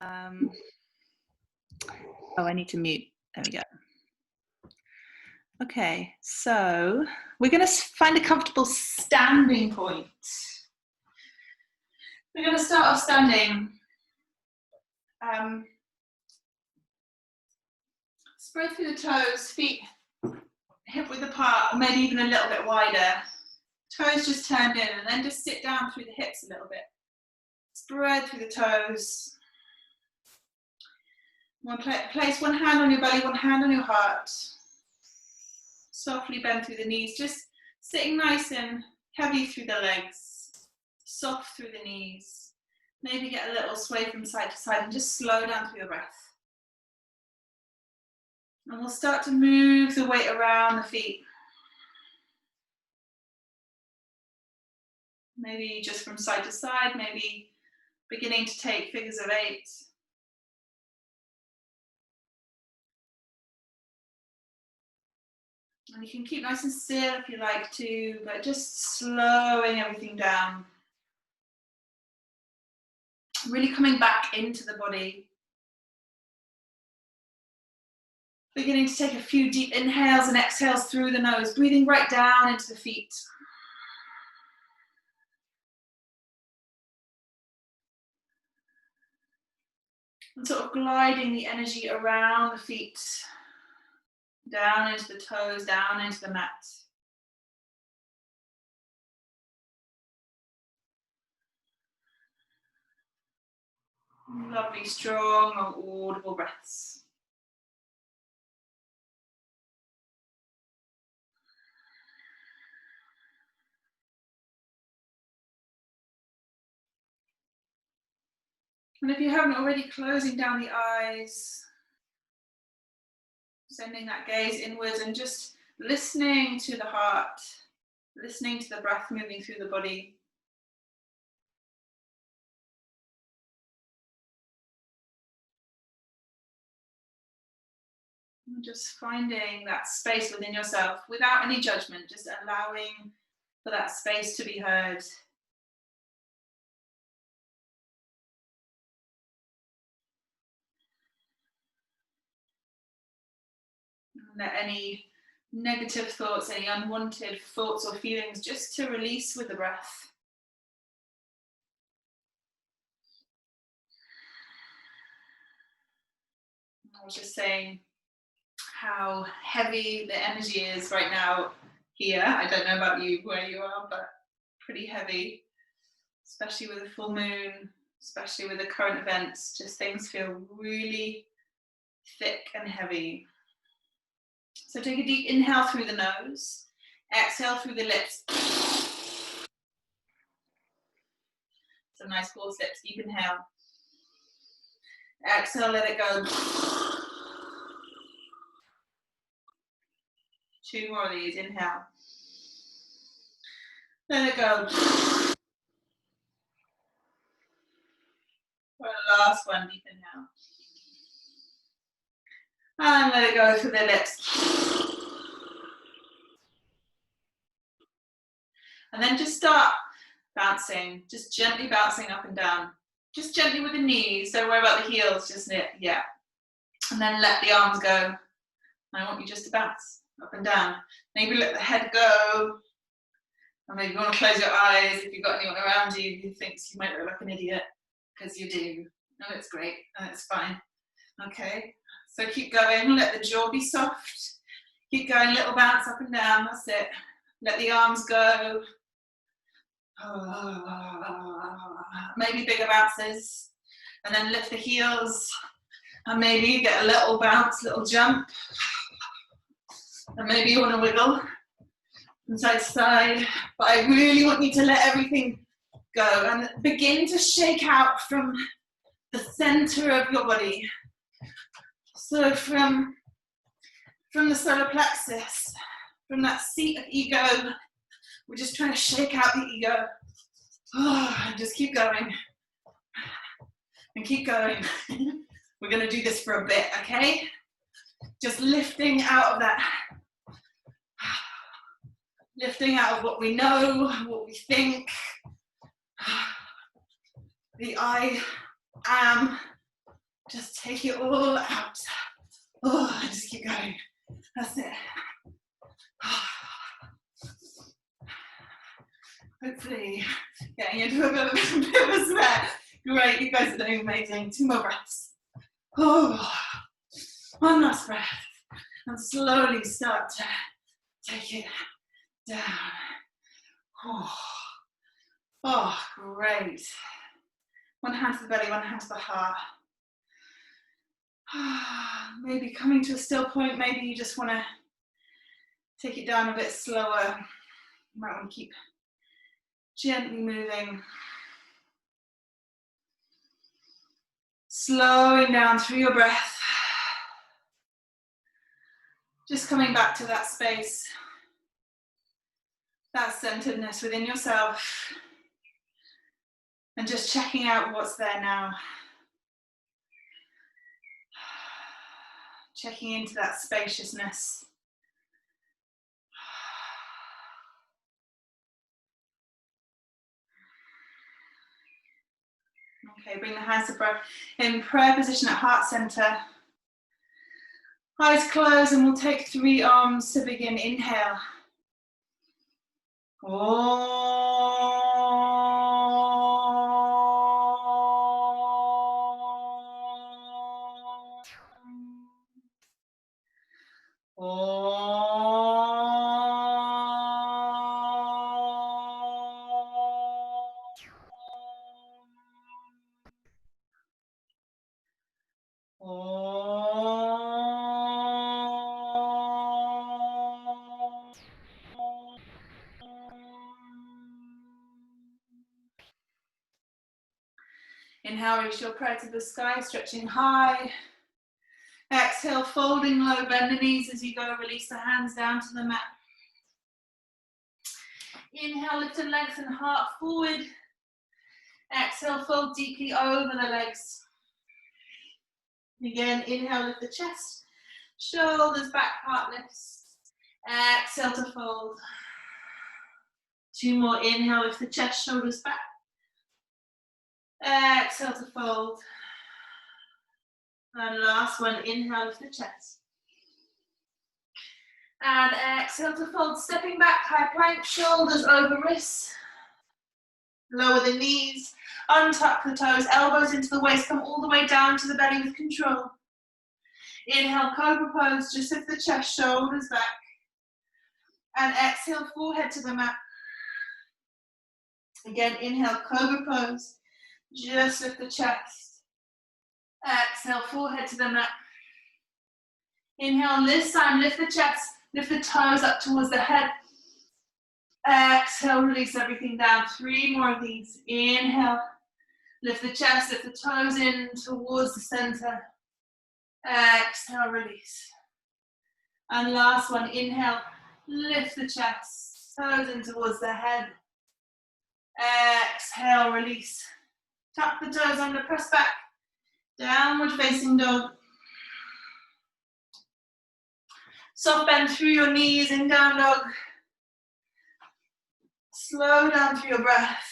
Oh, I need to mute. There we go. Okay, so we're going to find a comfortable standing point. We're going to start off standing. Spread through the toes, feet hip width apart, or maybe even a little bit wider. Toes just turned in, and then just sit down through the hips a little bit. Spread through the toes. Place one hand on your belly, one hand on your heart. Softly bend through the knees, just sitting nice and heavy through the legs. Soft through the knees. Maybe get a little sway from side to side and just slow down through your breath. And we'll start to move the weight around the feet. Maybe just from side to side, maybe beginning to take figures of 8. And you can keep nice and still if you like to, but just slowing everything down. Really coming back into the body. Beginning to take a few deep inhales and exhales through the nose, breathing right down into the feet. And sort of gliding the energy around the feet, down into the toes, down into the mat. Lovely, strong, audible breaths. And if you haven't already, closing down the eyes, sending that gaze inwards and just listening to the heart, listening to the breath moving through the body. And just finding that space within yourself without any judgment, just allowing for that space to be heard. Let any negative thoughts, any unwanted thoughts or feelings just to release with the breath. I was just saying how heavy the energy is right now here. I don't know about you, where you are, but pretty heavy, especially with the full moon, especially with the current events. Just things feel really thick and heavy. So take a deep inhale through the nose, exhale through the lips. Some nice forced lips, deep inhale. Exhale, let it go. 2 more of these, inhale. Let it go. For the last one, deep inhale. And let it go through the lips. And then just start bouncing, just gently bouncing up and down. Just gently with the knees, don't worry about the heels, just knit, yeah. And then let the arms go. I want you just to bounce up and down. Maybe let the head go. Or maybe you want to close your eyes if you've got anyone around you who thinks you might look like an idiot, because you do. No, it's great, and it's fine. Okay, so keep going, let the jaw be soft. Keep going, little bounce up and down, that's it. Let the arms go. Maybe bigger bounces. And then lift the heels. And maybe get a little bounce, little jump. And maybe you want to wiggle from side to side. But I really want you to let everything go and begin to shake out from the center of your body. So from the solar plexus, from that seat of ego, we're just trying to shake out the ego. And just keep going. And keep going. We're going to do this for a bit, okay? Just lifting out of that. Lifting out of what we know, what we think. The I am Take it all out. Oh, just keep going. That's it. Hopefully getting into a bit of a sweat. Great, you guys are doing amazing. 2 more breaths. Oh, 1 last breath. And slowly start to take it down. Oh, great. 1 hand to the belly, 1 hand to the heart. Maybe coming to a still point, maybe you just want to take it down a bit slower. You might want to keep gently moving. Slowing down through your breath. Just coming back to that space, that centeredness within yourself, and just checking out what's there now. Checking into that spaciousness. Okay, bring the hands to prayer. In prayer position at heart center. Eyes closed, and we'll take 3 arms to begin. Inhale. Inhale, reach your prayer to the sky, stretching high. Exhale, folding low, bend the knees as you go, release the hands down to the mat. Inhale, lift and lengthen heart forward. Exhale, fold deeply over the legs. Again, inhale, lift the chest, shoulders back, heart lifts. Exhale to fold. 2 more, inhale, lift the chest, shoulders back. Exhale to fold. And last one, inhale, lift the chest. And exhale to fold, stepping back, high plank, shoulders over wrists. Lower the knees, untuck the toes, elbows into the waist, come all the way down to the belly with control. Inhale, Cobra Pose, just lift the chest, shoulders back. And exhale, forehead to the mat. Again, inhale, Cobra Pose, just lift the chest. Exhale, forehead to the mat. Inhale, this time, lift the chest, lift the toes up towards the head. Exhale, release everything down. 3 more of these. Inhale, lift the chest, lift the toes in towards the center. Exhale, release. And last one, inhale, lift the chest, toes in towards the head. Exhale, release. Tuck the toes under, press back. Downward facing dog. Soft bend through your knees in down dog. Slow down through your breath.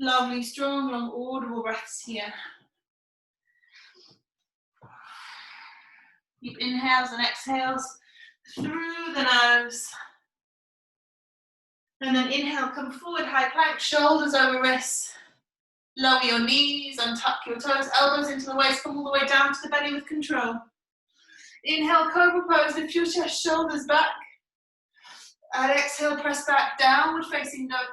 Lovely, strong, long, audible breaths here. Deep inhales and exhales through the nose. And then inhale, come forward, high plank, shoulders over wrists. Lower your knees, untuck your toes, elbows into the waist, come all the way down to the belly with control. Inhale, Cobra Pose, lift your chest, shoulders back. And exhale, press back, downward facing dog.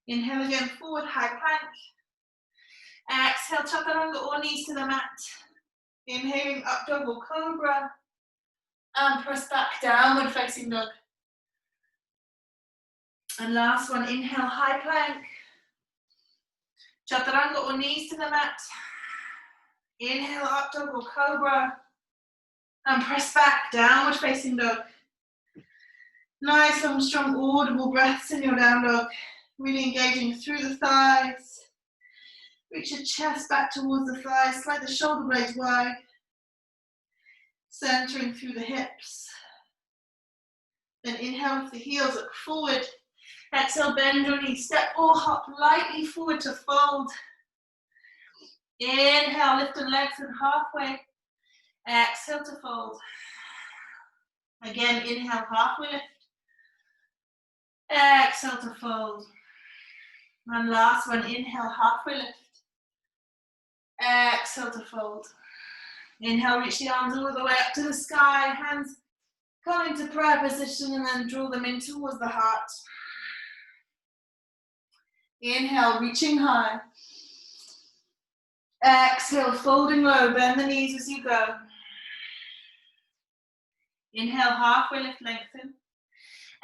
Inhale again, forward, high plank. Exhale, chaturanga or knees to the mat. Inhaling, up dog or cobra. And press back, downward facing dog. And last one, inhale, high plank. Chaturanga or knees to the mat. Inhale, up dog or cobra. And press back, downward facing dog. Nice, long, strong, audible breaths in your down dog. Really engaging through the thighs. Reach your chest back towards the thighs, slide the shoulder blades wide. Centering through the hips. Then inhale with the heels, look forward. Exhale, bend your knees, step or hop lightly forward to fold. Inhale, lift and lengthen halfway. Exhale to fold. Again, inhale, halfway lift. Exhale to fold. And last one, inhale, halfway lift. Exhale to fold. Inhale, reach the arms all the way up to the sky. Hands come into prayer position and then draw them in towards the heart. Inhale, reaching high. Exhale, folding low. Bend the knees as you go. Inhale, halfway lift, lengthen.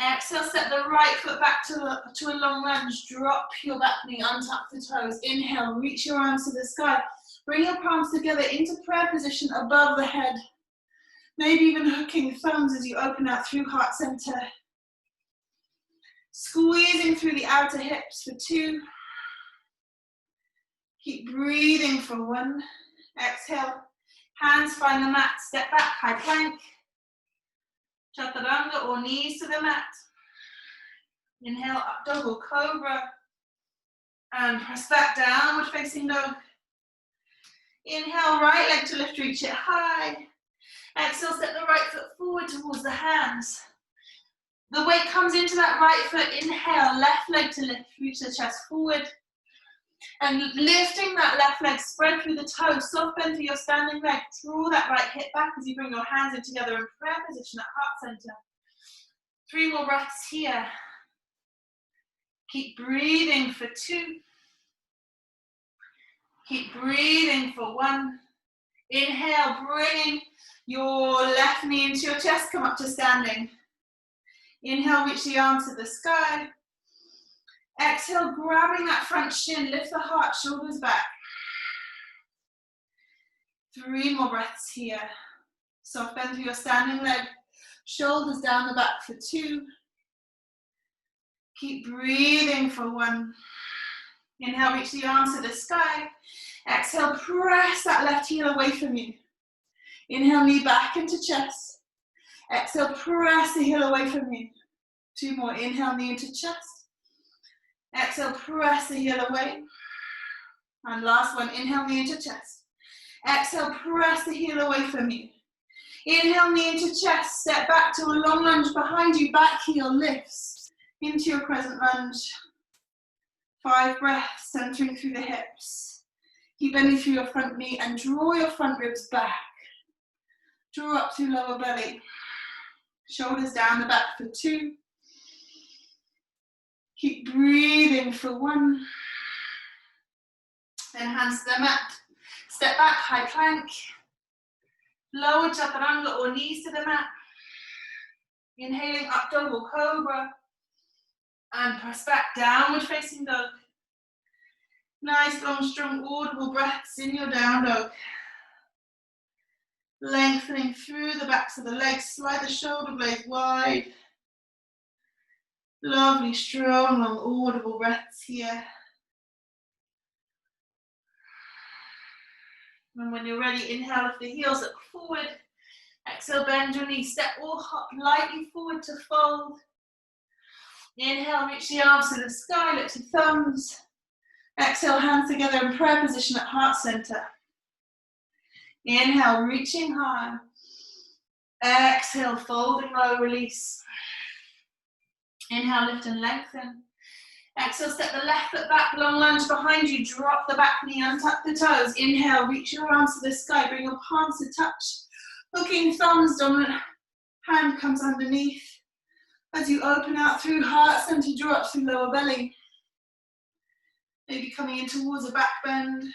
Exhale, step the right foot back to a long lunge. Drop your back knee, untuck the toes. Inhale, reach your arms to the sky. Bring your palms together into prayer position above the head. Maybe even hooking thumbs as you open out through heart center. Squeezing through the outer hips for 2. Keep breathing for 1. Exhale, hands find the mat. Step back, high plank. Chaturanga or knees to the mat. Inhale, up dog or cobra. And press back, downward facing dog. Inhale, right leg to lift, reach it high. Exhale, step the right foot forward towards the hands. The weight comes into that right foot. Inhale, left leg to lift, reach the chest forward. And lifting that left leg, spread through the toes, soft bend through your standing leg. Draw that right hip back as you bring your hands in together in prayer position at heart center. 3 more breaths here. Keep breathing for 2. Keep breathing for 1. Inhale, bringing your left knee into your chest, come up to standing. Inhale, reach the arms to the sky. Exhale, grabbing that front shin, lift the heart, shoulders back. 3 more breaths here. Soft bend through your standing leg, shoulders down the back for 2. Keep breathing for 1. Inhale, reach the arms to the sky. Exhale, press that left heel away from you. Inhale, knee back into chest. Exhale, press the heel away from you. 2 more. Inhale, knee into chest. Exhale, press the heel away. And last one, inhale, knee into chest. Exhale, press the heel away from you. Inhale, knee into chest. Step back to a long lunge behind you. Back heel lifts into your crescent lunge. 5 breaths, centering through the hips. Keep bending through your front knee and draw your front ribs back. Draw up through lower belly. Shoulders down the back for 2. Keep breathing for 1. Then hands to the mat. Step back, high plank. Lower chaturanga or knees to the mat. Inhaling up dog or cobra. And press back, downward facing dog. Nice, long, strong, audible breaths in your down dog. Lengthening through the backs of the legs, slide the shoulder blades wide. Lovely, strong, long, audible breaths here. And when you're ready, inhale, lift the heels up forward. Exhale, bend your knees, step or hop lightly forward to fold. Inhale, reach the arms to the sky, lift your thumbs. Exhale, hands together in prayer position at heart center. Inhale, reaching high. Exhale, folding low, release. Inhale, lift and lengthen. Exhale, step the left foot back, long lunge behind you. Drop the back knee, untuck the toes. Inhale, reach your arms to the sky. Bring your palms to touch. Hooking thumbs, dominant hand comes underneath. As you open out through heart center, draw up through lower belly. Maybe coming in towards a back bend.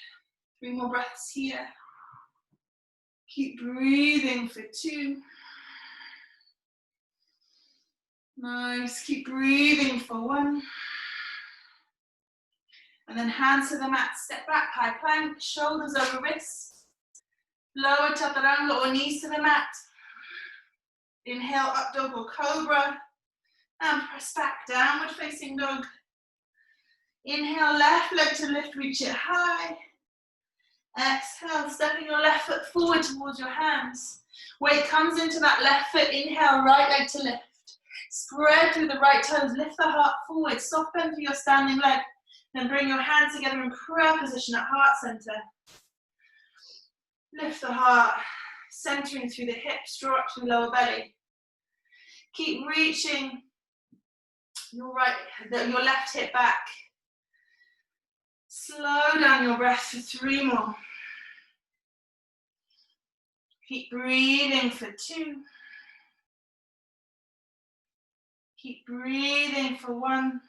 3 more breaths here. Keep breathing for 2. Nice, keep breathing for 1. And then hands to the mat, step back, high plank, shoulders over wrists. Lower chaturanga or knees to the mat. Inhale, up dog or cobra. And press back, downward facing dog. Inhale, left leg to lift, reach it high. Exhale, stepping your left foot forward towards your hands. Weight comes into that left foot. Inhale, right leg to lift. Spread through the right toes, lift the heart forward, soft bend through your standing leg. Then bring your hands together in prayer position at heart center. Lift the heart, centering through the hips, draw up to the lower belly. Keep reaching your left hip back. Slow down your breath for 3 more. Keep breathing for 2. Keep breathing for 1.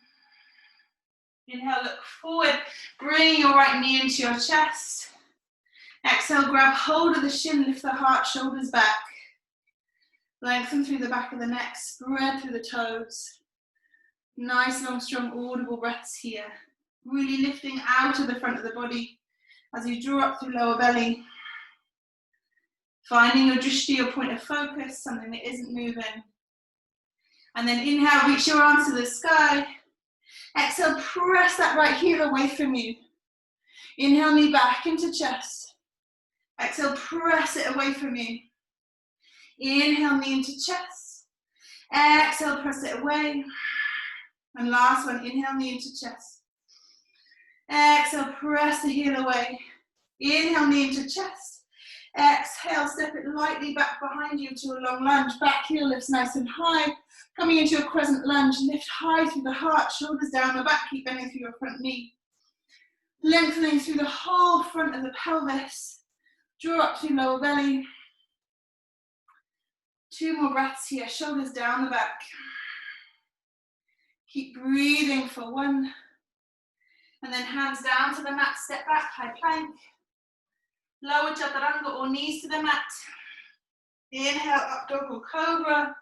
Inhale, look forward. Bring your right knee into your chest. Exhale, grab hold of the shin, lift the heart, shoulders back. Lengthen through the back of the neck, spread through the toes. Nice, long, strong, audible breaths here. Really lifting out of the front of the body as you draw up through lower belly. Finding your drishti, your point of focus, something that isn't moving. And then inhale, reach your arms to the sky. Exhale, press that right heel away from you. Inhale, knee back into chest. Exhale, press it away from you. Inhale, knee into chest. Exhale, press it away. And last one, inhale, knee into chest. Exhale, press the heel away. Inhale, knee into chest. Exhale, step it lightly back behind you to a long lunge. Back heel lifts nice and high. Coming into a crescent lunge, lift high through the heart, shoulders down the back, keep bending through your front knee. Lengthening through the whole front of the pelvis. Draw up through lower belly. 2 more breaths here, shoulders down the back. Keep breathing for 1. And then hands down to the mat, step back, high plank. Lower chaturanga or knees to the mat. Inhale, up dog or cobra.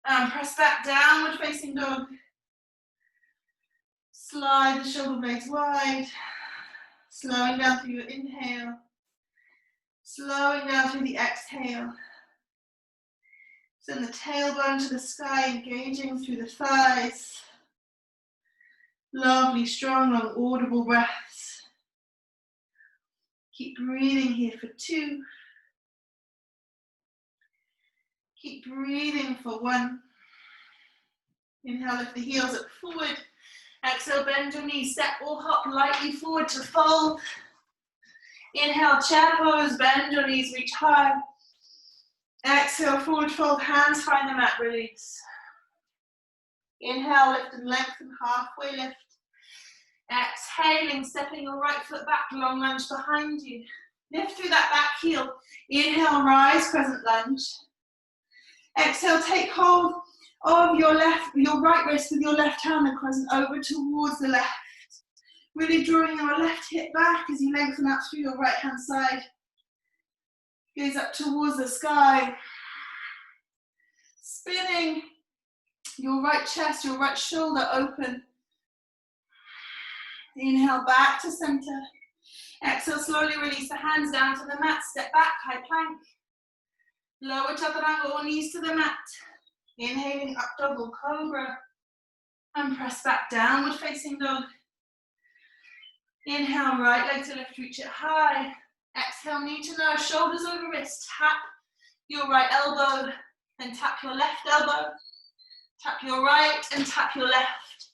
And press back, downward facing dog. Slide the shoulder blades wide. Slowing down through your inhale. Slowing down through the exhale. Send the tailbone to the sky, engaging through the thighs. Lovely, strong, long, audible breaths. Keep breathing here for 2. Keep breathing for 1. Inhale, lift the heels up forward. Exhale, bend your knees, step or hop lightly forward to fold. Inhale, chair pose, bend your knees, reach high. Exhale, forward fold, hands find the mat, release. Inhale, lift and lengthen, halfway lift. Exhaling, stepping your right foot back, long lunge behind you. Lift through that back heel. Inhale, rise, crescent lunge. Exhale, take hold of your right wrist with your left hand and crescent over towards the left. Really drawing your left hip back as you lengthen out through your right hand side. Gaze up towards the sky. Spinning your right chest, your right shoulder open. Inhale, back to center. Exhale, slowly release the hands down to the mat. Step back, high plank. Lower chaturanga or knees to the mat. Inhaling, up dog or cobra. And press back, downward facing dog. Inhale, right leg to lift, reach it high. Exhale, knee to nose, shoulders over wrist. Tap your right elbow, then tap your left elbow. Tap your right and tap your left.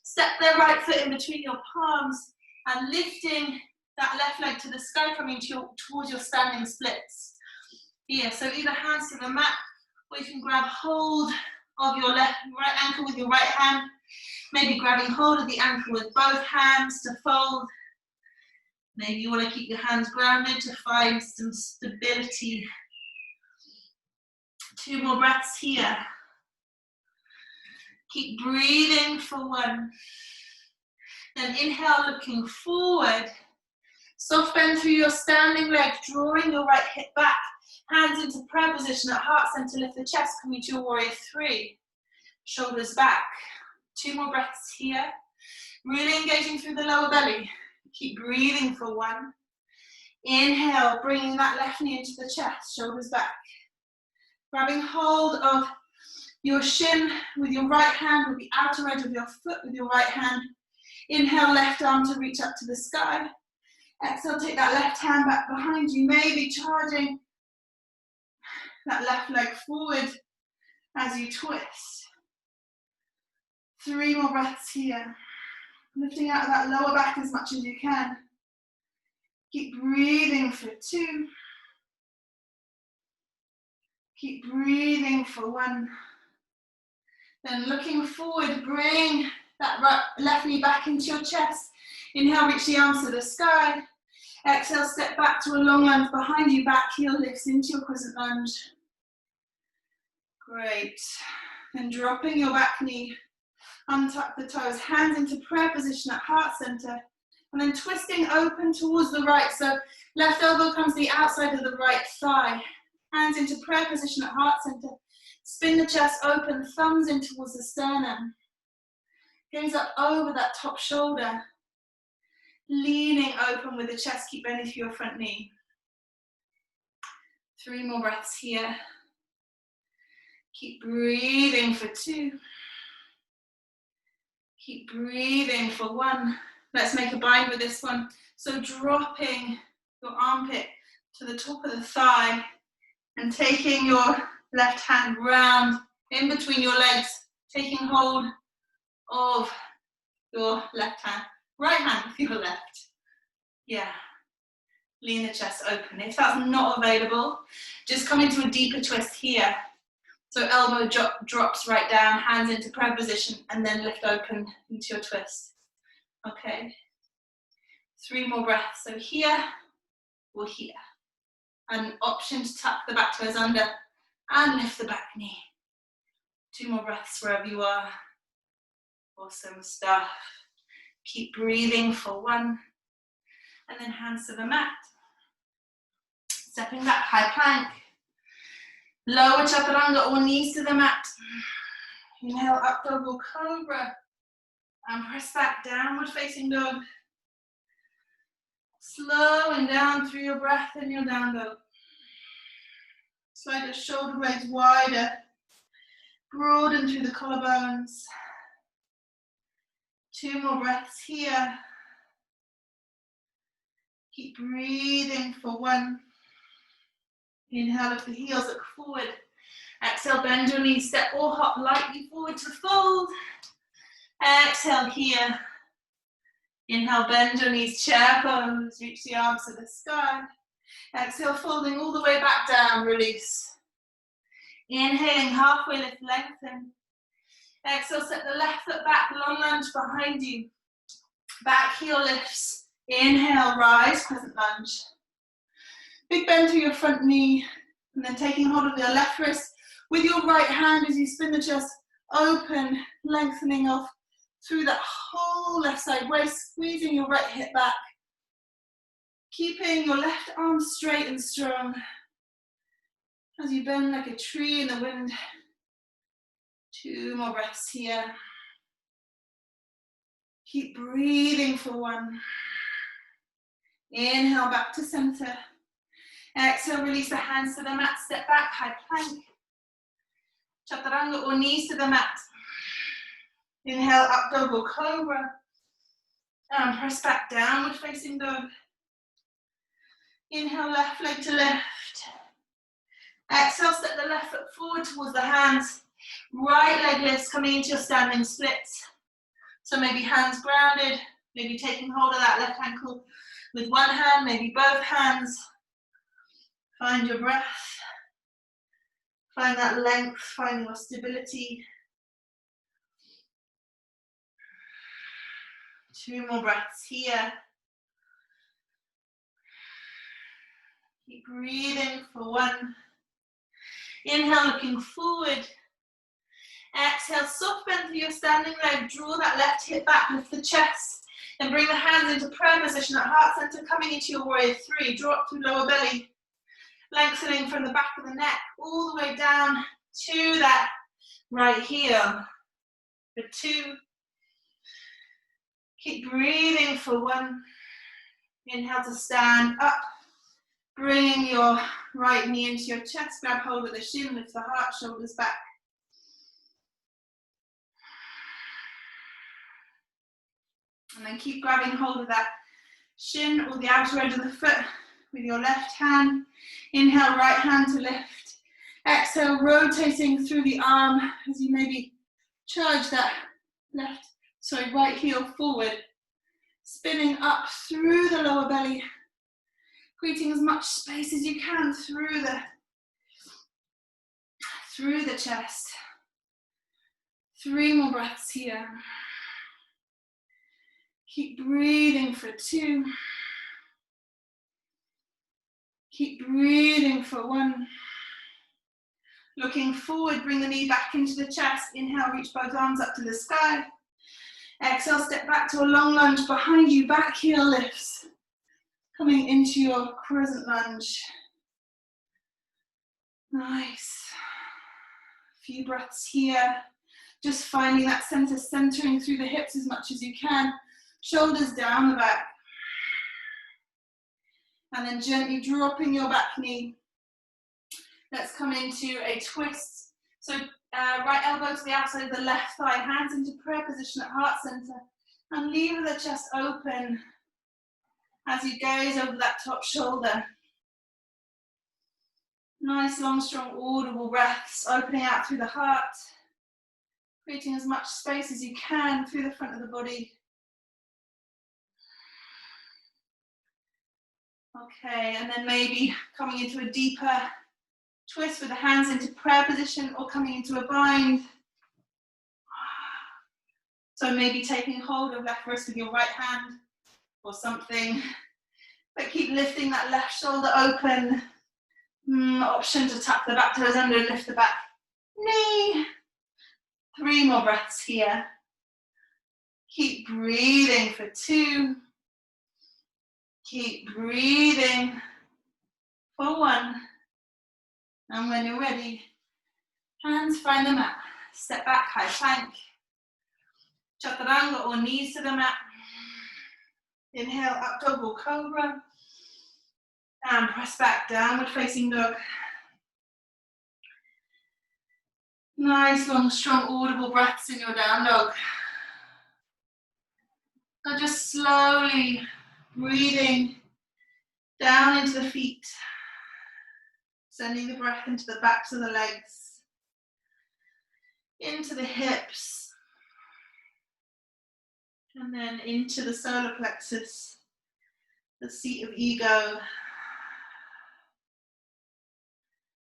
Step the right foot in between your palms and lifting that left leg to the sky, coming towards your standing splits. Here, so either hands to the mat, or you can grab hold of your right ankle with your right hand. Maybe grabbing hold of the ankle with both hands to fold. Maybe you want to keep your hands grounded to find some stability. 2 more breaths here. Keep breathing for 1. Then inhale, looking forward. Soft bend through your standing leg, drawing your right hip back. Hands into prayer position at heart center, lift the chest, coming to your warrior 3. Shoulders back. 2 more breaths here. Really engaging through the lower belly. Keep breathing for 1. Inhale, bringing that left knee into the chest, shoulders back. Grabbing hold of your shin with your right hand, with the outer edge of your foot with your right hand. Inhale, left arm to reach up to the sky. Exhale, take that left hand back behind you, maybe charging that left leg forward as you twist. 3 more breaths here. Lifting out of that lower back as much as you can. Keep Keep breathing for 2. Keep breathing for 1. Then looking forward, bring that left knee back into your chest. Inhale, reach the arms to the sky. Exhale, step back to a long lunge behind you, back heel lifts into your crescent lunge. Great. Then dropping your back knee, untuck the toes, hands into prayer position at heart center, and then twisting open towards the right. So left elbow comes to the outside of the right thigh. Hands into prayer position at heart center. Spin the chest open, thumbs in towards the sternum. Gaze up over that top shoulder. Leaning open with the chest, keep bending through your front knee. 3 more breaths here. Keep breathing for 2. Keep breathing for 1. Let's make a bind with this one. So dropping your armpit to the top of the thigh and taking your left hand round in between your legs, taking hold of your left hand. Right hand with your left. Yeah. Lean the chest open. If that's not available, just come into a deeper twist here. So elbow drops right down, hands into prayer position, and then lift open into your twist. Okay. 3 more breaths. So here or here. An option to tuck the back toes under and lift the back knee. 2 more breaths wherever you are. Awesome stuff. Keep breathing for 1. And then hands to the mat. Stepping back, high plank. Lower chaturanga or knees to the mat. Inhale, up dog or cobra. And press back, downward facing dog. Slowing down through your breath in your down dog. Slide your shoulder blades wider. Broaden through the collarbones. 2 more breaths here. Keep breathing for 1. Inhale, lift the heels, look forward. Exhale, bend your knees, step or hop lightly forward to fold. Exhale here. Inhale, bend your knees, chair pose, reach the arms to the sky. Exhale, folding all the way back down, release. Inhaling, halfway lift, lengthen. Exhale, set the left foot back, long lunge behind you. Back heel lifts. Inhale, rise, crescent lunge. Big bend through your front knee, and then taking hold of your left wrist with your right hand as you spin the chest open, lengthening off through that whole left side waist, squeezing your right hip back. Keeping your left arm straight and strong as you bend like a tree in the wind. 2 more breaths here. Keep breathing for 1. Inhale, back to center. Exhale, release the hands to the mat, step back, high plank. Chaturanga or knees to the mat. Inhale, up dog or cobra. And press back, downward facing dog. Inhale, left leg to lift. Exhale, step the left foot forward towards the hands. Right leg lifts, coming into your standing splits. So maybe hands grounded, maybe taking hold of that left ankle with one hand, maybe both hands. Find your breath. Find that length, find your stability. 2 more breaths here. Keep breathing for 1. Inhale, looking forward. Exhale, soft bend through your standing leg. Draw that left hip back, lift the chest. Then bring the hands into prayer position at heart center, coming into your warrior 3. Drop through lower belly. Lengthening from the back of the neck all the way down to that right heel. For 2. Keep breathing for 1. Inhale to stand up. Bring your right knee into your chest. Grab hold of the shin, lift the heart, shoulders back. And then keep grabbing hold of that shin or the outer edge of the foot with your left hand. Inhale, right hand to lift. Exhale, rotating through the arm as you maybe charge that right heel forward. Spinning up through the lower belly. creating as much space as you can through the chest. 3 more breaths here. Keep breathing for 2. Keep breathing for 1. Looking forward, bring the knee back into the chest. Inhale, reach both arms up to the sky. Exhale, step back to a long lunge behind you, back heel lifts. Coming into your crescent lunge. Nice. A few breaths here. Just finding that center, centering through the hips as much as you can. Shoulders down the back. And then gently dropping your back knee. Let's come into a twist. So right elbow to the outside of the left thigh, hands into prayer position at heart center. And leave the chest open as you gaze over that top shoulder. Nice, long, strong, audible breaths, opening out through the heart. Creating as much space as you can through the front of the body. Okay, and then maybe coming into a deeper twist with the hands into prayer position or coming into a bind. So maybe taking hold of left wrist with your right hand or something. But keep lifting that left shoulder open. Option to tuck the back toes under and lift the back knee. 3 more breaths here. Keep breathing for 2. Keep breathing for 1. And when you're ready, hands find the mat. Step back, high plank. Chaturanga or knees to the mat. Inhale, up dog or cobra. And press back, downward facing dog. Nice, long, strong, audible breaths in your down dog. Now just slowly breathing down into the feet. Sending the breath into the backs of the legs. Into the hips. And then into the solar plexus, the seat of ego.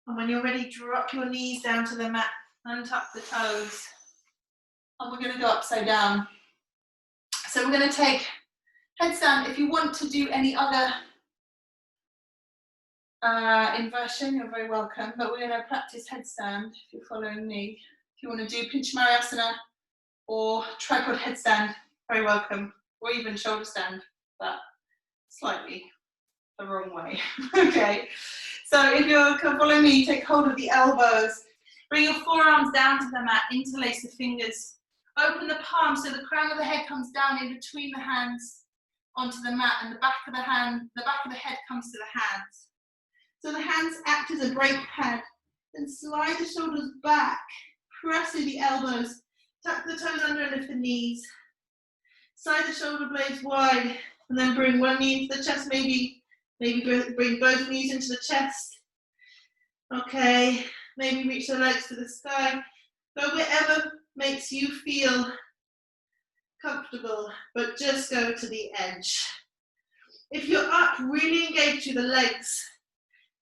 And when you're ready, drop your knees down to the mat, untuck the toes. And we're going to go upside down. So we're going to take headstand. If you want to do any other inversion, you're very welcome. But we're going to practice headstand if you're following me. If you want to do Pigeon or tripod headstand, very welcome. Or even shoulder stand, but slightly the wrong way. Okay. So if you're following me, take hold of the elbows. Bring your forearms down to the mat, interlace the fingers. Open the palms so the crown of the head comes down in between the hands onto the mat, and the back of the head comes to the hands. So the hands act as a brake pad. Then slide the shoulders back, press through the elbows, tuck the toes under and lift the knees. Side the shoulder blades wide, and then bring one knee into the chest, maybe bring both knees into the chest. Okay, maybe reach the legs to the sky. Go wherever makes you feel comfortable, but just go to the edge. If you're up, really engage through the legs.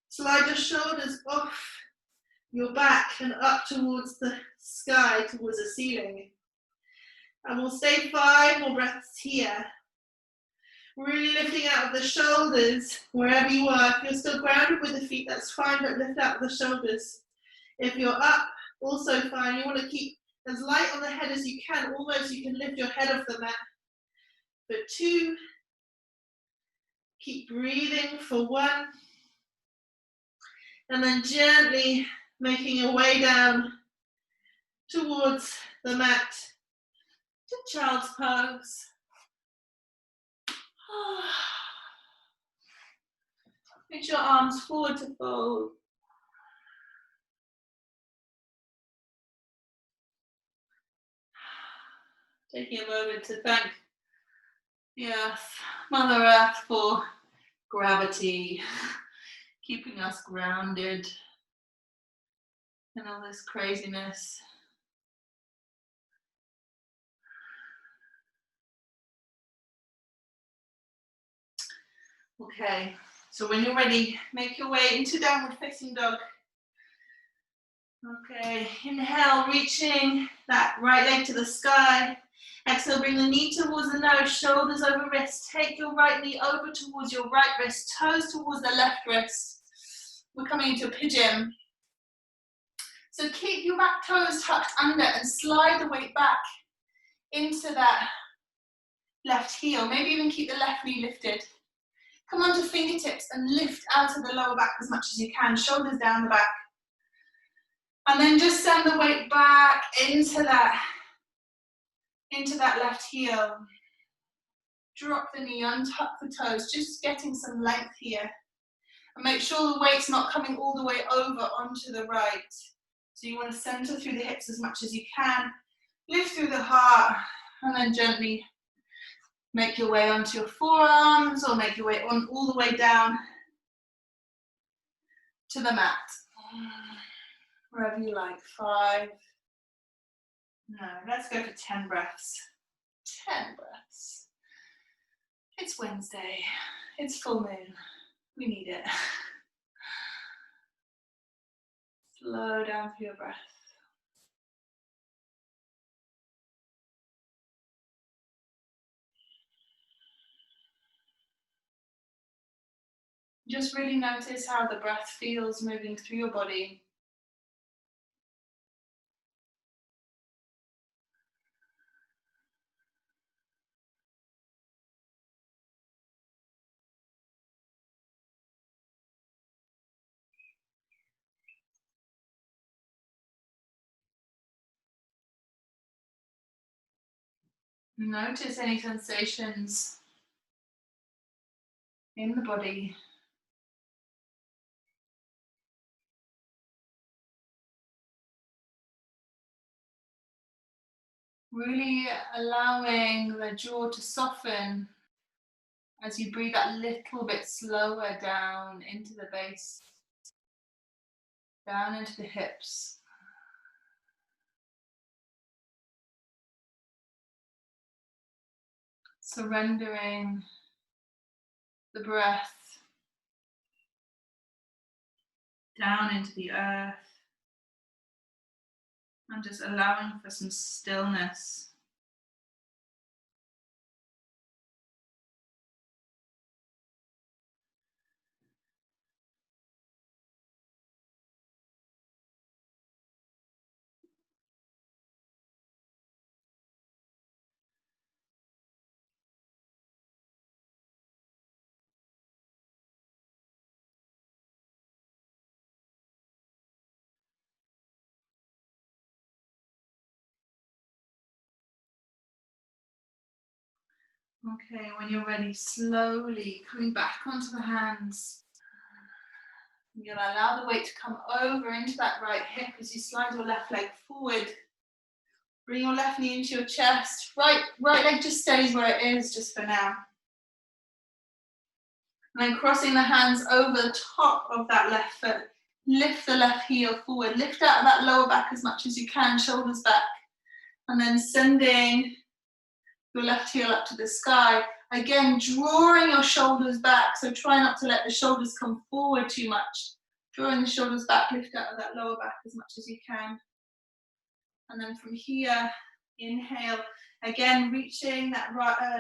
Slide your shoulders off your back and up towards the sky, towards the ceiling. And we'll stay 5 more breaths here. Really lifting out of the shoulders wherever you are. If you're still grounded with the feet, that's fine, but lift out of the shoulders. If you're up, also fine. You want to keep as light on the head as you can. Almost you can lift your head off the mat. For 2. Keep breathing for 1. And then gently making your way down towards the mat to child's pose. Reach your arms forward to fold. Taking a moment to thank the earth, Mother Earth, for gravity, keeping us grounded in all this craziness. Okay, So when you're ready, make your way into downward facing dog. Okay, inhale, reaching that right leg to the sky. Exhale, bring the knee towards the nose, shoulders over wrist. Take your right knee over towards your right wrist, toes towards the left wrist. We're coming into a pigeon. So keep your back toes tucked under and slide the weight back into that left heel. Maybe even keep the left knee lifted. Come onto fingertips and lift out of the lower back as much as you can, shoulders down the back. And then just send the weight back into that left heel. Drop the knee, untuck the toes, just getting some length here. And make sure the weight's not coming all the way over onto the right. So you want to center through the hips as much as you can. Lift through the heart, and then gently make your way onto your forearms, or make your way on all the way down to the mat. Wherever you like. 5. No, let's go for 10 breaths. 10 breaths. It's Wednesday. It's full moon. We need it. Slow down for your breath. Just really notice how the breath feels moving through your body. Notice any sensations in the body. Really allowing the jaw to soften as you breathe that little bit slower down into the base, down into the hips. Surrendering the breath down into the earth and just allowing for some stillness. Okay, when you're ready, slowly coming back onto the hands. You'll allow the weight to come over into that right hip as you slide your left leg forward. Bring your left knee into your chest. Right leg just stays where it is just for now. And then crossing the hands over the top of that left foot. Lift the left heel forward. Lift out of that lower back as much as you can, shoulders back. And then sending your left heel up to the sky. Again, drawing your shoulders back. So try not to let the shoulders come forward too much. Drawing the shoulders back, lift out of that lower back as much as you can. And then from here, inhale. Again, reaching that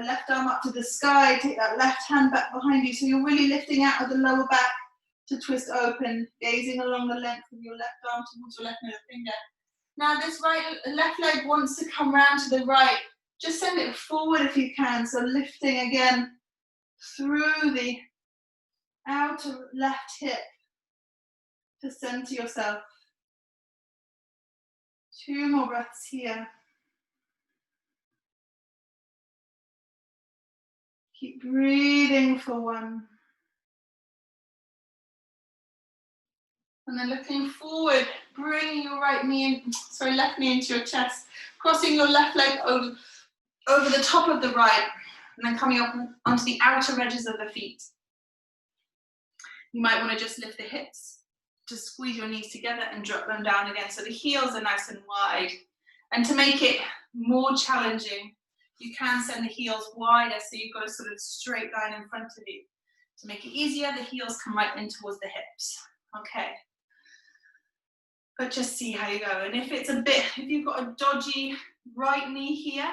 left arm up to the sky. Take that left hand back behind you. So you're really lifting out of the lower back to twist open, gazing along the length of your left arm towards your left middle finger. Now this left leg wants to come round to the right. Just send it forward if you can. So lifting again through the outer left hip to center yourself. 2 more breaths here. Keep breathing for 1. And then looking forward, bringing your left knee into your chest, crossing your left leg over the top of the right, and then coming up onto the outer edges of the feet. You might want to just lift the hips, just squeeze your knees together and drop them down again. So the heels are nice and wide. And to make it more challenging, you can send the heels wider so you've got a sort of straight line in front of you. To make it easier, the heels come right in towards the hips. Okay. But just see how you go. And if it's a bit, if you've got a dodgy right knee here,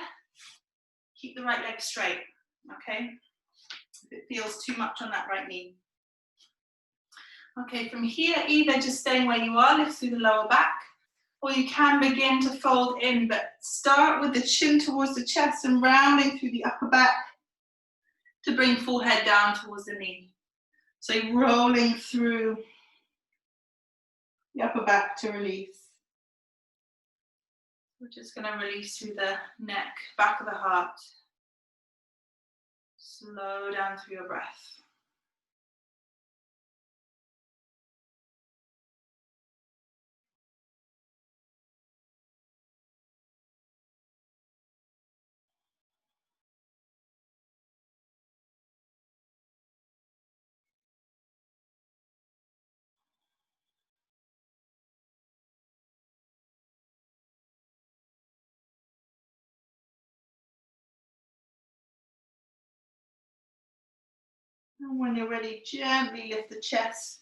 keep the right leg straight, okay? If it feels too much on that right knee. Okay, from here, either just staying where you are, lift through the lower back, or you can begin to fold in, but start with the chin towards the chest and rounding through the upper back to bring full head down towards the knee. So you're rolling through the upper back to release. We're just going to release through the neck, back of the heart. Slow down through your breath. And when you're ready, gently lift the chest.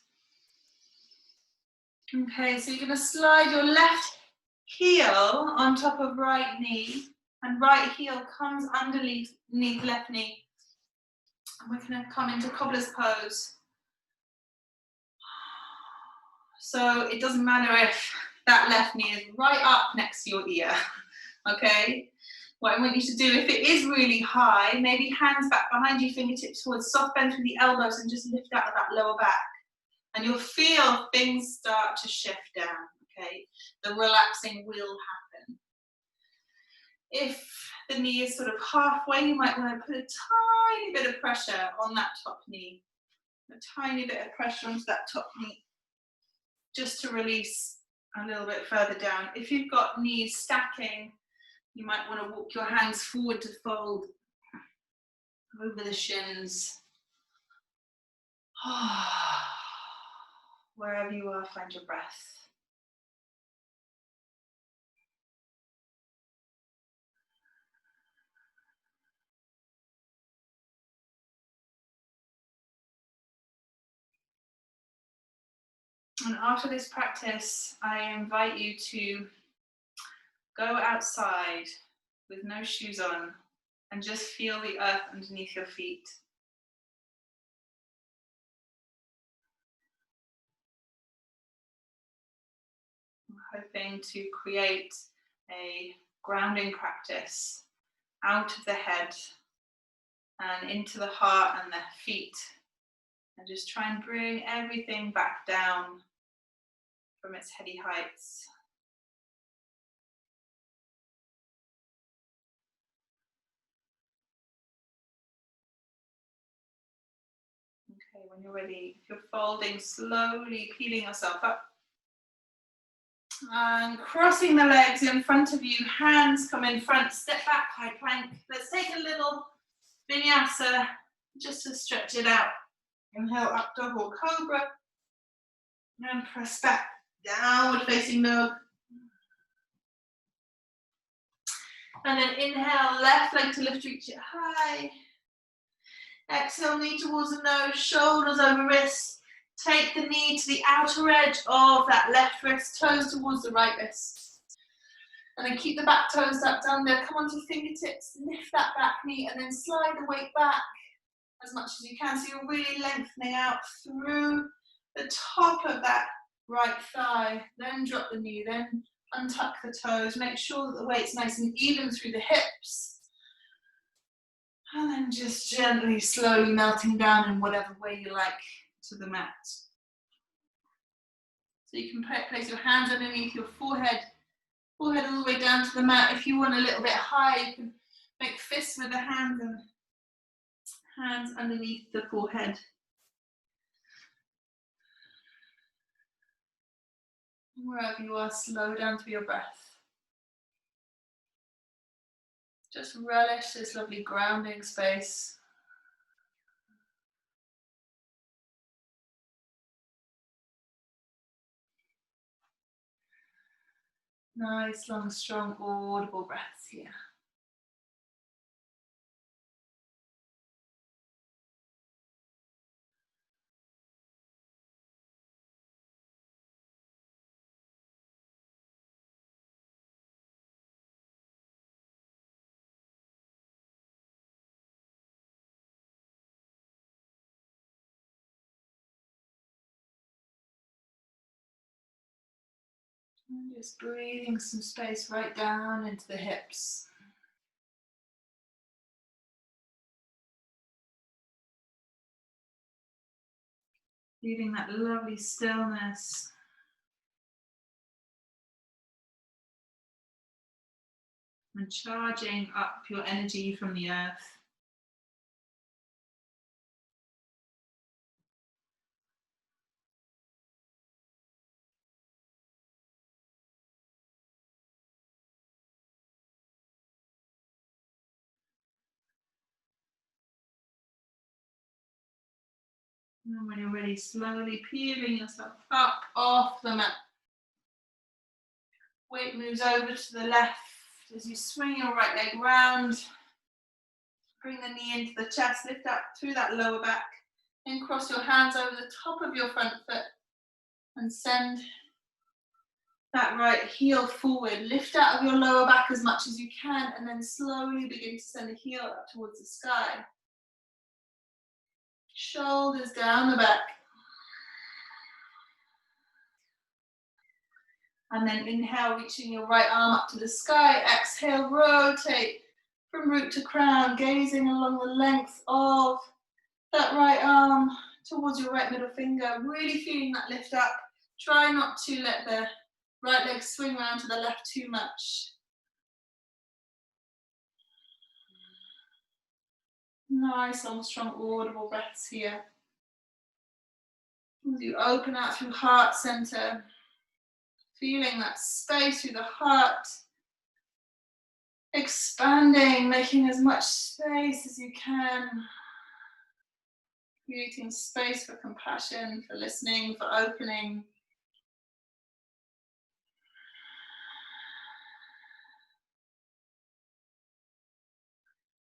Okay, so you're going to slide your left heel on top of right knee, and right heel comes underneath left knee. And we're going to come into Cobblers Pose. So it doesn't matter if that left knee is right up next to your ear, okay? What I want you to do, if it is really high, maybe hands back behind you, fingertips forward, soft bend through the elbows and just lift out of that lower back. And you'll feel things start to shift down, okay? The relaxing will happen. If the knee is sort of halfway, you might want to put a tiny bit of pressure on that top knee. A tiny bit of pressure onto that top knee, just to release a little bit further down. If you've got knees stacking, you might want to walk your hands forward to fold over the shins. Wherever you are, find your breath. And after this practice, I invite you to go outside with no shoes on and just feel the earth underneath your feet. I'm hoping to create a grounding practice out of the head and into the heart and the feet, and just try and bring everything back down from its heady heights. Okay, when you're ready, if you're folding, slowly peeling yourself up and crossing the legs in front of you, hands come in front, step back, high plank. Let's take a little vinyasa just to stretch it out. Inhale up, dog or cobra, and press back, downward facing dog. And then inhale, left leg to lift, reach it high. Exhale, knee towards the nose, shoulders over wrists. Take the knee to the outer edge of that left wrist, toes towards the right wrist. And then keep the back toes tucked under, come onto fingertips, lift that back knee, and then slide the weight back as much as you can. So you're really lengthening out through the top of that right thigh. Then drop the knee, then untuck the toes. Make sure that the weight's nice and even through the hips. And then just gently, slowly melting down in whatever way you like to the mat. So you can place your hands underneath your forehead all the way down to the mat. If you want a little bit high, you can make fists with the hands and hands underneath the forehead. Wherever you are, slow down through your breath. Just relish this lovely grounding space. Nice, long, strong, audible breaths here. And just breathing some space right down into the hips. Feeling that lovely stillness. And charging up your energy from the earth. And when you're ready, slowly peeling yourself up off the mat. Weight moves over to the left as you swing your right leg round. Bring the knee into the chest, lift up through that lower back. Then cross your hands over the top of your front foot and send that right heel forward. Lift out of your lower back as much as you can and then slowly begin to send the heel up towards the sky. Shoulders down the back. And then inhale, reaching your right arm up to the sky. Exhale, rotate from root to crown, gazing along the length of that right arm towards your right middle finger. Really feeling that lift up. Try not to let the right leg swing around to the left too much. Nice, long, strong, audible breaths here. As you open out through heart center, feeling that space through the heart, expanding, making as much space as you can, creating space for compassion, for listening, for opening.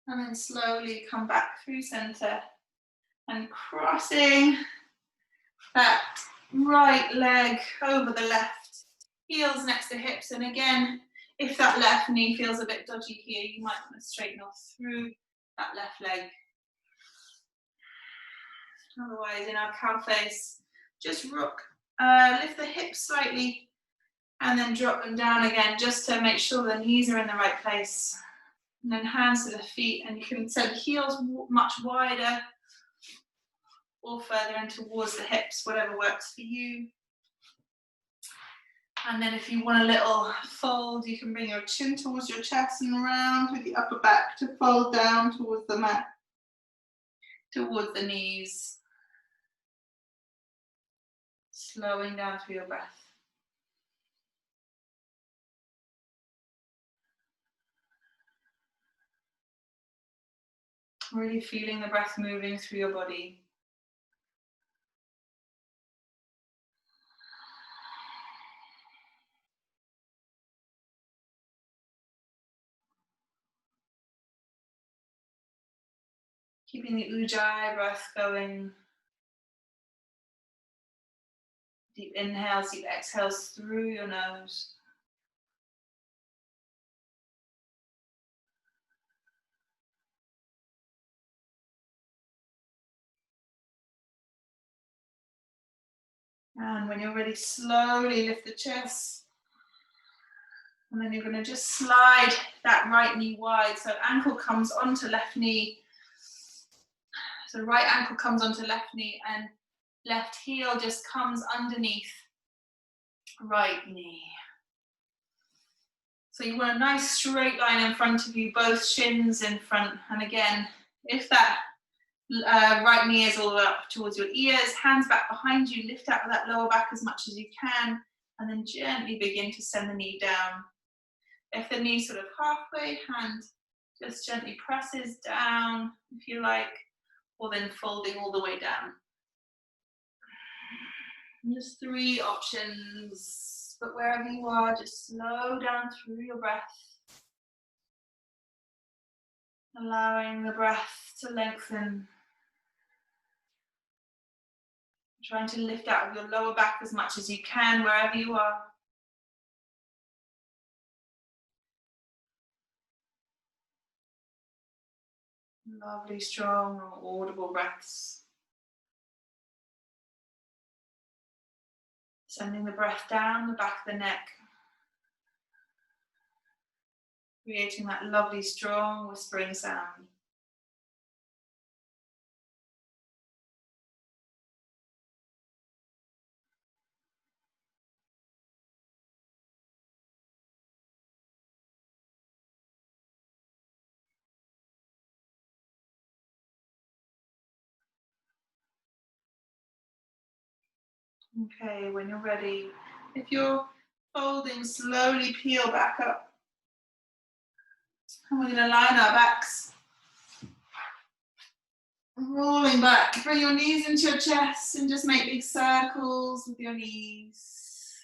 And then slowly come back through center and crossing that right leg over the left, heels next to hips. And again, if that left knee feels a bit dodgy here, you might want to straighten off through that left leg. Otherwise, in our cow face, just lift the hips slightly and then drop them down again, just to make sure the knees are in the right place. And then hands to the feet, and you can send heels much wider or further in towards the hips, whatever works for you. And then if you want a little fold, you can bring your chin towards your chest and round with the upper back to fold down towards the mat, towards the knees. Slowing down through your breath. Really feeling the breath moving through your body. Keeping the ujjayi breath going. Deep inhales, deep exhales through your nose. And when you're ready, slowly lift the chest. And then you're going to just slide that right knee wide. So ankle comes onto left knee. So right ankle comes onto left knee and left heel just comes underneath right knee. So you want a nice straight line in front of you, both shins in front. And again, if that right knee is all the way up towards your ears, hands back behind you, lift out that lower back as much as you can, and then gently begin to send the knee down. If the knee sort of halfway, hand just gently presses down, if you like, or then folding all the way down. And just 3 options, but wherever you are, just slow down through your breath. Allowing the breath to lengthen. Trying to lift out of your lower back as much as you can, wherever you are. Lovely, strong, audible breaths. Sending the breath down the back of the neck, creating that lovely, strong whispering sound. Okay, when you're ready, if you're folding, slowly peel back up. And we're going to line our backs. Rolling back. Bring your knees into your chest and just make big circles with your knees.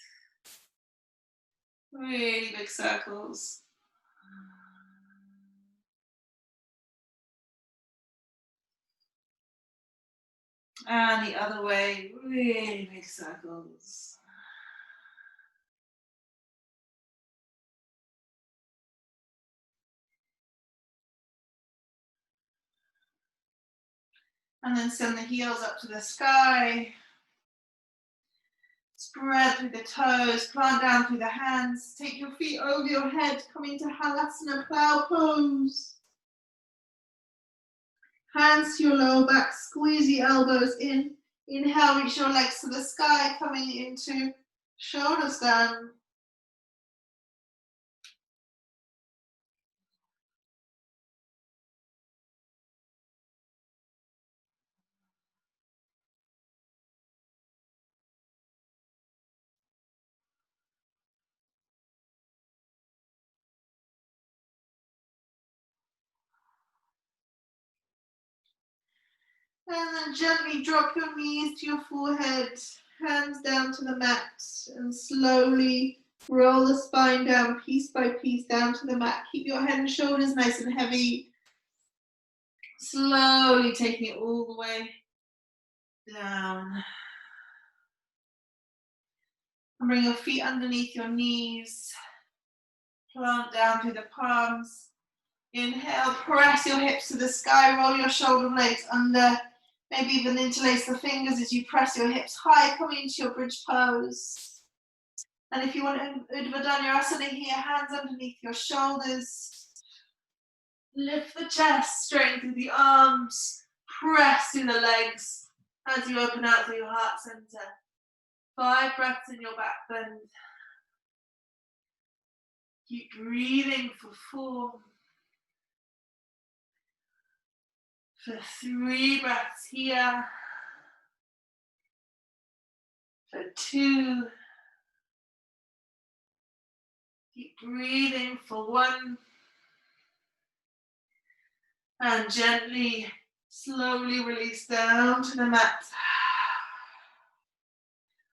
Really big circles. And the other way, really big circles. And then send the heels up to the sky. Spread through the toes, plant down through the hands. Take your feet over your head, come into Shavasana, plow pose. Hands to your lower back, squeeze the elbows in. Inhale, reach your legs to the sky, coming into shoulder stand. And then gently drop your knees to your forehead, hands down to the mat, and slowly roll the spine down piece by piece down to the mat. Keep your head and shoulders nice and heavy. Slowly taking it all the way down. And bring your feet underneath your knees. Plant down through the palms. Inhale, press your hips to the sky, roll your shoulder blades under. Maybe even interlace the fingers as you press your hips high, coming into your bridge pose. And if you want Urdhva Dhanurasana here, hands underneath your shoulders. Lift the chest, straighten through the arms, press through the legs as you open out through your heart center. 5 breaths in your back bend. Keep breathing for 4. For 3 breaths here. For 2. Keep breathing for 1. And gently, slowly release down to the mat.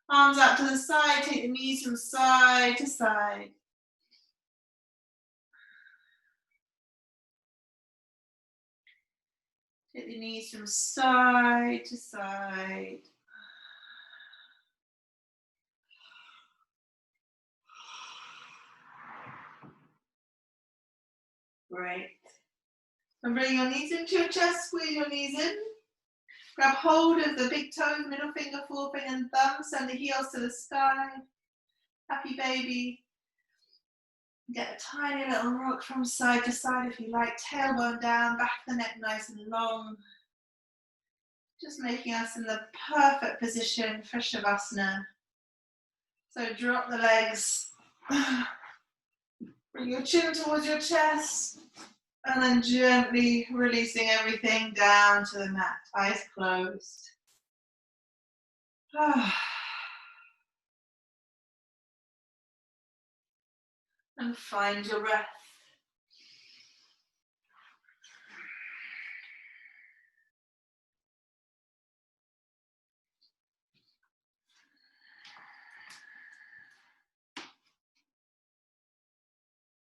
Arms out to the side, take the knees from side to side. Take the knees from side to side. Great. And bring your knees into your chest, squeeze your knees in. Grab hold of the big toes, middle finger, forefinger and thumb. Send the heels to the sky. Happy baby. Get a tiny little rock from side to side if you like. Tailbone down, back of the neck nice and long. Just making us in the perfect position for Shavasana. So drop the legs. Bring your chin towards your chest. And then gently releasing everything down to the mat, eyes closed. And find your breath.